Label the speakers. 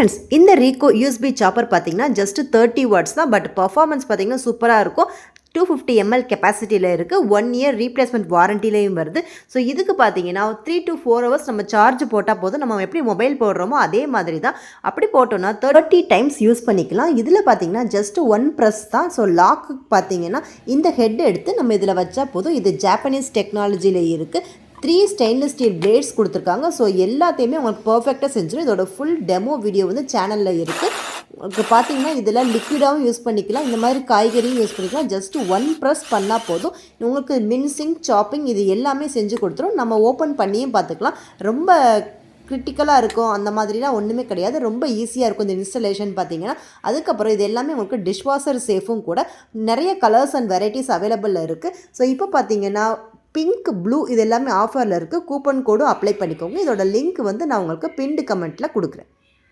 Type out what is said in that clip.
Speaker 1: Friends, இந்த Rico USB chopper பார்த்தீங்கன்னா just 30 watts தான். பட் பர்ஃபார்மன்ஸ் பார்த்தீங்கன்னா சூப்பராக இருக்கும். 250 ml கெப்பாசிட்டியில் இருக்குது. 1 இயர் ரீப்ளேஸ்மெண்ட் வாரண்டிலையும் வருது. ஸோ இதுக்கு பார்த்தீங்கன்னா 3 to 4 ஹவர்ஸ் நம்ம சார்ஜ் போட்டால் போதும். நம்ம எப்படி மொபைல் போடுறோமோ அதே மாதிரி தான். அப்படி போட்டோன்னா 30 டைம்ஸ் யூஸ் பண்ணிக்கலாம். இதில் பார்த்தீங்கன்னா ஜஸ்ட் 1 ப்ரெஸ் தான். ஸோ லாக்கு பார்த்தீங்கன்னா இந்த ஹெட் எடுத்து நம்ம இதில் வச்சா போதும். இது ஜாப்பனீஸ் டெக்னாலஜியில் இருக்குது. 3 ஸ்டெயின்லெஸ் ஸ்டீல் பிளேட்ஸ் கொடுத்துருக்காங்க. ஸோ எல்லாத்தையுமே உங்களுக்கு பர்ஃபெக்டாக செஞ்சிடும். இதோட ஃபுல் டெமோ வீடியோ வந்து சேனலில் இருக்குது. உங்களுக்கு பார்த்தீங்கன்னா இதில் லிக்விடாகவும் யூஸ் பண்ணிக்கலாம், இந்த மாதிரி காய்கறியும் யூஸ் பண்ணிக்கலாம். ஜஸ்ட் 1 ப்ரெஸ் பண்ணால் போதும். உங்களுக்கு மின்சிங், சாப்பிங் இது எல்லாமே செஞ்சு கொடுத்துரும். நம்ம ஓப்பன் பண்ணியும் பார்த்துக்கலாம். ரொம்ப கிரிட்டிக்கலாக இருக்கும் அந்த மாதிரிலாம் ஒன்றுமே கிடையாது. ரொம்ப ஈஸியாக இருக்கும் இந்த இன்ஸ்டலேஷன் பார்த்தீங்கன்னா. அதுக்கப்புறம் இது எல்லாமே உங்களுக்கு டிஷ்வாஷர் சேஃபும் கூட. நிறைய கலர்ஸ் அண்ட் வெரைட்டிஸ் அவைலபிளில் இருக்குது. ஸோ இப்போ பார்த்தீங்கன்னா பிங்க், ப்ளூ இது எல்லாமே ஆஃபரில் இருக்குது. கூப்பன் கோடும் அப்ளை பண்ணிக்கோங்க. இதோட லிங்க் வந்து நான் உங்களுக்கு பின்டு கமெண்ட்டில் கொடுக்குறேன்.